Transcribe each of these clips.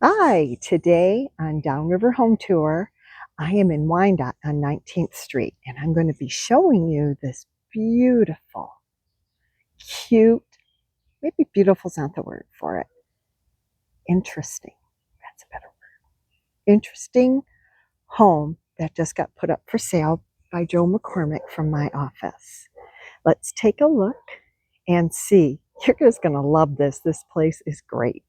Hi, today on Downriver Home Tour, I am in Wyandotte on 19th Street, and I'm going to be showing you this beautiful, cute, maybe beautiful's not the word for it, interesting, that's a better word, interesting home that just got put up for sale by Joe McCormick from my office. Let's take a look and see. You're just going to love this. This place is great.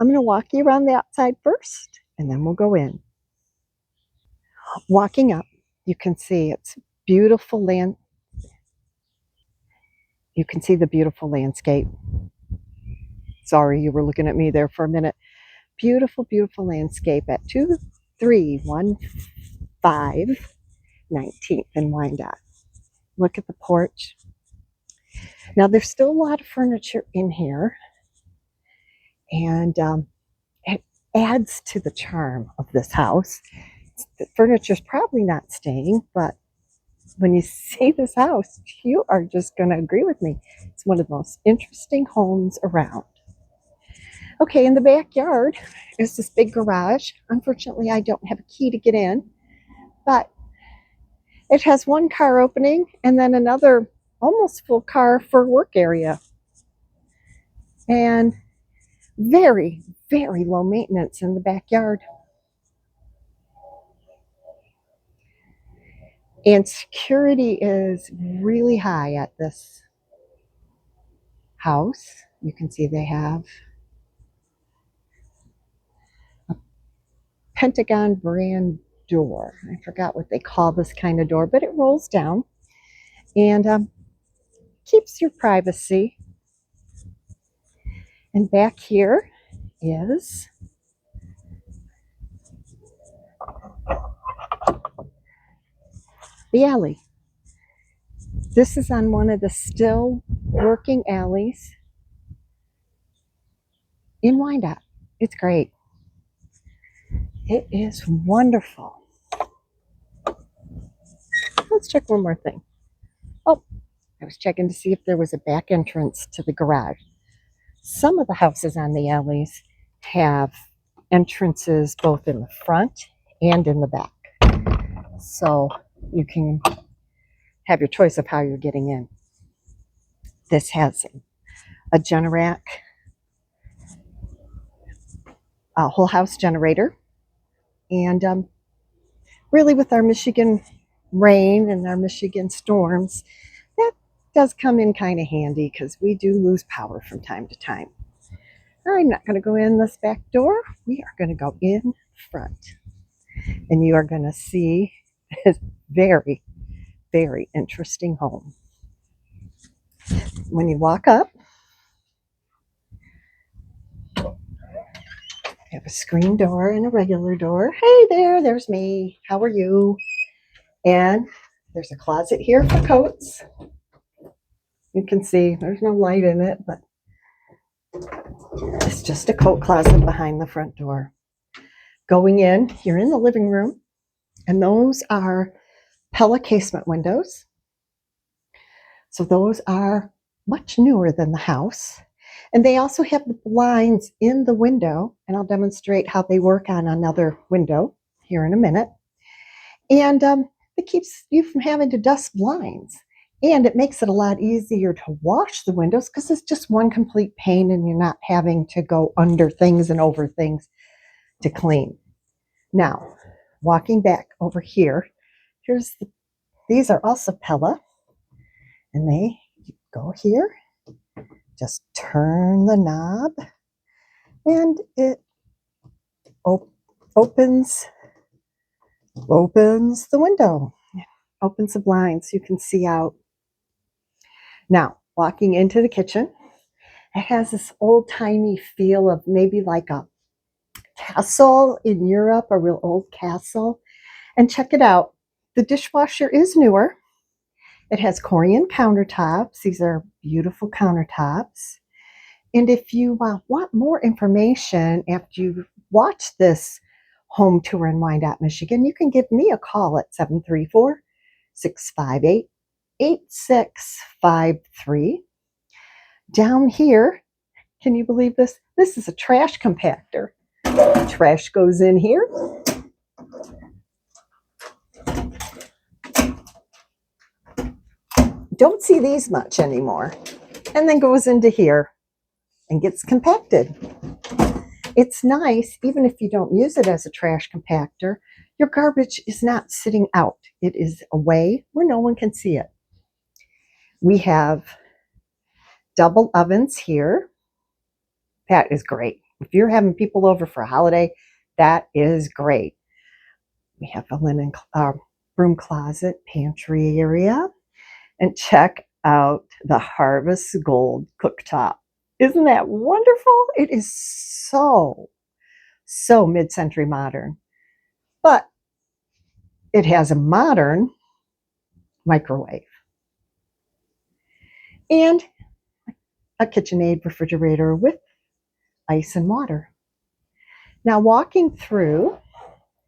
I'm going to walk you around the outside first, and then we'll go in. Walking up, you can see it's beautiful land. You can see the beautiful landscape. Sorry, you were looking at me there for a minute. Beautiful, beautiful landscape at 2315 19th and Wyandotte. Look at the porch. Now, there's still a lot of furniture in here, and it adds to the charm of this house. The furniture's probably not staying, but when you see this house, you are just going to agree with me. It's one of the most interesting homes around. Okay, in the backyard is this big garage. Unfortunately, I don't have a key to get in, but it has one car opening and then another almost full car for work area. And very, very low maintenance in the backyard. And security is really high at this house. You can see they have a Pentagon brand door. I forgot what they call this kind of door, but it rolls down and keeps your privacy. And back here is the alley. This is on one of the still working alleys in Wyandotte. It's great. It is wonderful. Let's check one more thing. Oh, I was checking to see if there was a back entrance to the garage. Some of the houses on the alleys have entrances both in the front and in the back. So you can have your choice of how you're getting in. This has a Generac, a whole house generator, and really with our Michigan rain and our Michigan storms, that does come in kind of handy because we do lose power from time to time. I'm not going to go in this back door. We are going to go in front, and you are going to see this very, very interesting home. When you walk up, you have a screen door and a regular door. Hey there, there's me. How are you? And there's a closet here for coats. You can see there's no light in it, but it's just a coat closet behind the front door. Going in, you're in the living room, and those are Pella casement windows. So those are much newer than the house. And they also have the blinds in the window, and I'll demonstrate how they work on another window here in a minute. And it keeps you from having to dust blinds. And it makes it a lot easier to wash the windows because it's just one complete pane and you're not having to go under things and over things to clean. Now, walking back over here, these are also Pella, and they go here, just turn the knob, and it opens the window, opens the blinds, you can see out. Now, walking into the kitchen, it has this old-timey feel of maybe like a castle in Europe, a real old castle. And check it out. The dishwasher is newer. It has Corian countertops. These are beautiful countertops. And if you want more information after you watch this home tour in Wyandotte, Michigan, you can give me a call at 734-658-8653. Down here, can you believe this? This is a trash compactor. Trash goes in here. Don't see these much anymore. And then goes into here and gets compacted. It's nice, even if you don't use it as a trash compactor, your garbage is not sitting out. It is away where no one can see it. We have double ovens here. That is great. If you're having people over for a holiday, that is great. We have a linen broom closet, pantry area, and check out the Harvest Gold cooktop. Isn't that wonderful? It is so mid-century modern, but it has a modern microwave and a KitchenAid refrigerator with ice and water. Now walking through,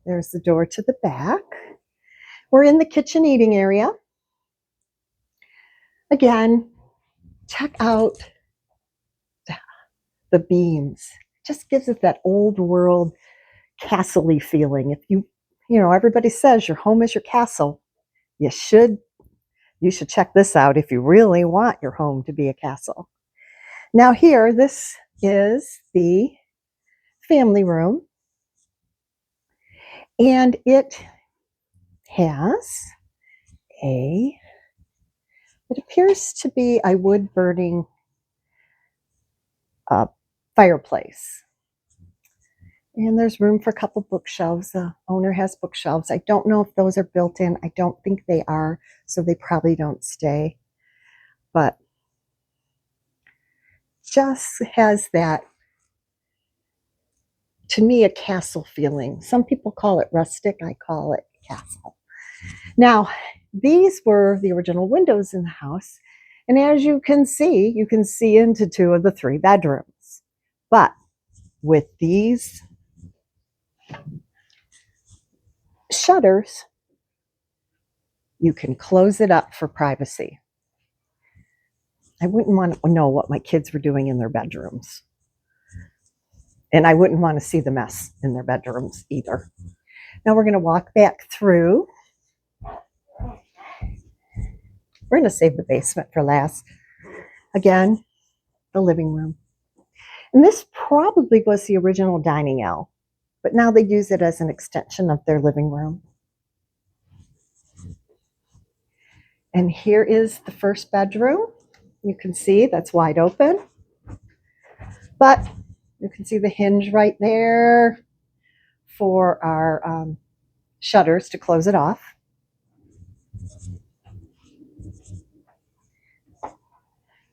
there's the door to the back. We're in the kitchen eating area. Again, check out the beams. Just gives it that old world castle-y feeling. If you know, everybody says your home is your castle. You should check this out if you really want your home to be a castle. Now here, this is the family room. And it has it appears to be a wood burning fireplace. And there's room for a couple bookshelves. The owner has bookshelves. I don't know if those are built in. I don't think they are, so they probably don't stay. But just has that, to me, a castle feeling. Some people call it rustic. I call it castle. Now, these were the original windows in the house. And as you can see into 2 of the 3 bedrooms. But with these shutters, you can close it up for privacy. I wouldn't want to know what my kids were doing in their bedrooms. And I wouldn't want to see the mess in their bedrooms either. Now we're going to walk back through. We're going to save the basement for last. Again, the living room. And this probably was the original dining L, but now they use it as an extension of their living room. And here is the first bedroom. You can see that's wide open, but you can see the hinge right there for our shutters to close it off.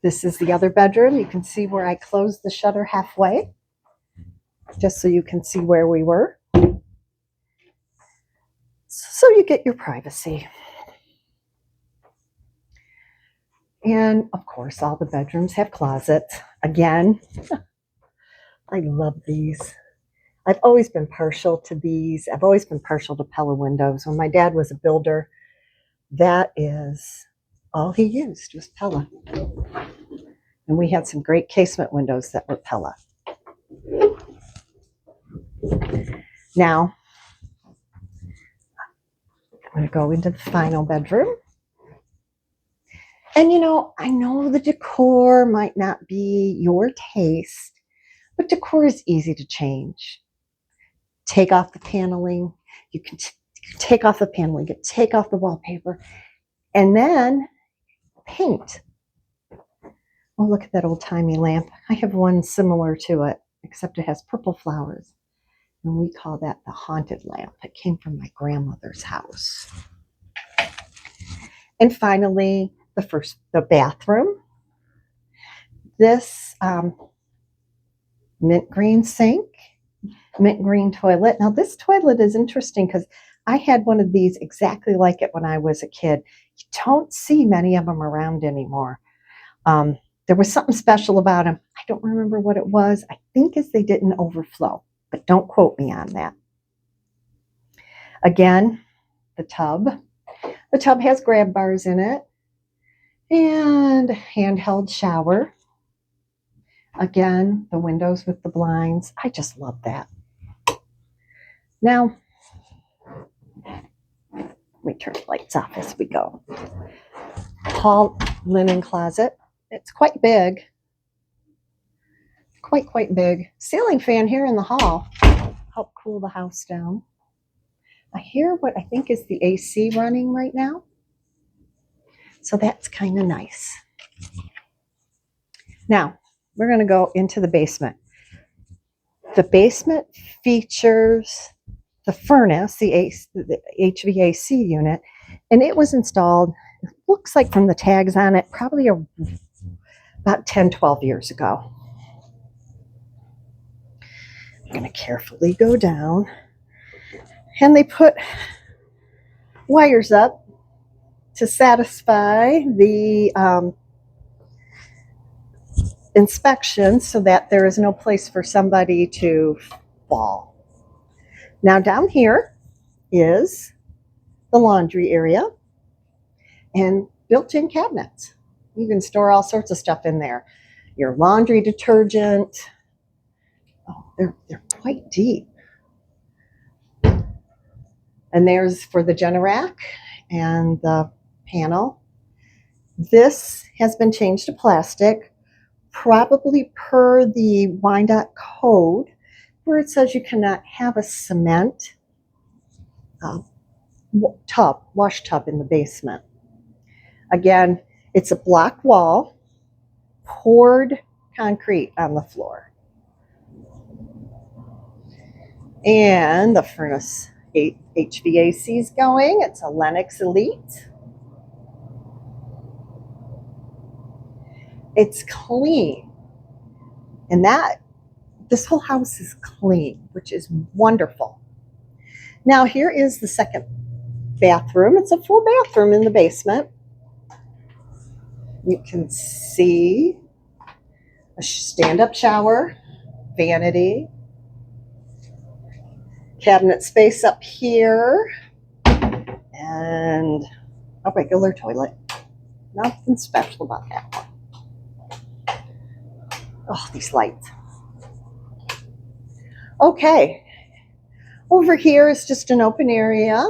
This is the other bedroom. You can see where I closed the shutter halfway, just so you can see where we were. So you get your privacy. And of course, all the bedrooms have closets. Again, I love these. I've always been partial to these. I've always been partial to Pella windows. When my dad was a builder, that is all he used was Pella. And we had some great casement windows that were Pella. Now, I'm going to go into the final bedroom. And you know, I know the decor might not be your taste, but decor is easy to change. Take off the paneling. You can take off the paneling, take off the wallpaper, and then paint. Oh, look at that old-timey lamp. I have one similar to it, except it has purple flowers. And we call that the haunted lamp. It came from my grandmother's house. And finally, the bathroom. This mint green sink, mint green toilet. Now this toilet is interesting because I had one of these exactly like it when I was a kid. You don't see many of them around anymore. There was something special about them. I don't remember what it was. I think it's they didn't overflow, but don't quote me on that. Again, the tub. The tub has grab bars in it and handheld shower. Again, the windows with the blinds. I just love that. Now, let me turn the lights off as we go. Hall linen closet. It's quite big. Quite big. Ceiling fan here in the hall. Help cool the house down. I hear what I think is the AC running right now. So that's kind of nice. Now, we're going to go into the basement. The basement features the furnace, the HVAC unit, and it was installed, it looks like from the tags on it, probably about 10, 12 years ago. I'm going to carefully go down, and they put wires up to satisfy the inspection so that there is no place for somebody to fall. Now down here is the laundry area and built-in cabinets. You can store all sorts of stuff in there. Your laundry detergent. Oh, they're quite deep. And there's for the Generac and the panel. This has been changed to plastic, probably per the Wyandotte code, where it says you cannot have a cement wash tub in the basement. Again, it's a block wall, poured concrete on the floor. And the furnace HVAC is going. It's a Lennox Elite. It's clean. And this whole house is clean, which is wonderful. Now here is the second bathroom. It's a full bathroom in the basement. You can see a stand-up shower, vanity, cabinet space up here, and a regular toilet. Nothing special about that one. Oh, these lights. Okay, over here is just an open area,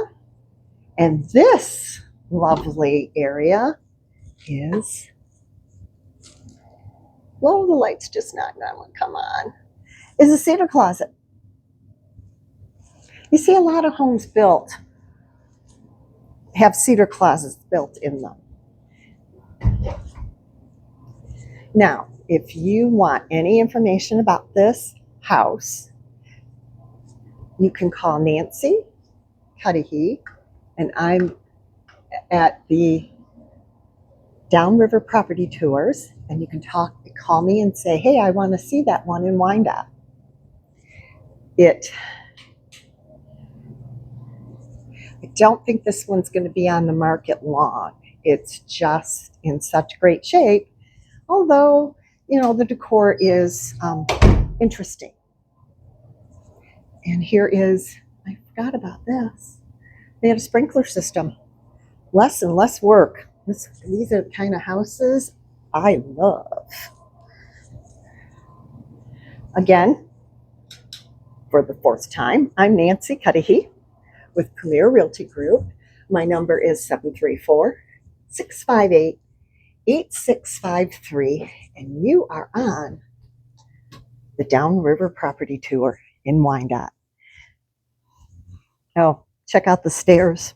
and this lovely area is, well, the light's just not going to come on, is a cedar closet. You see a lot of homes built have cedar closets built in them. Now, if you want any information about this house, you can call Nancy Cudahy, and I'm at the Downriver Property Tours, and you can call me and say, hey, I want to see that one in Wyandotte. I don't think this one's going to be on the market long. It's just in such great shape, although, the decor is interesting. And here is, I forgot about this. They have a sprinkler system. Less and less work. These are the kind of houses I love. Again, for the fourth time, I'm Nancy Cudahy with Premier Realty Group. My number is 734-658-8653, and you are on the Downriver Property Tour in Wyandotte. Oh, check out the stairs.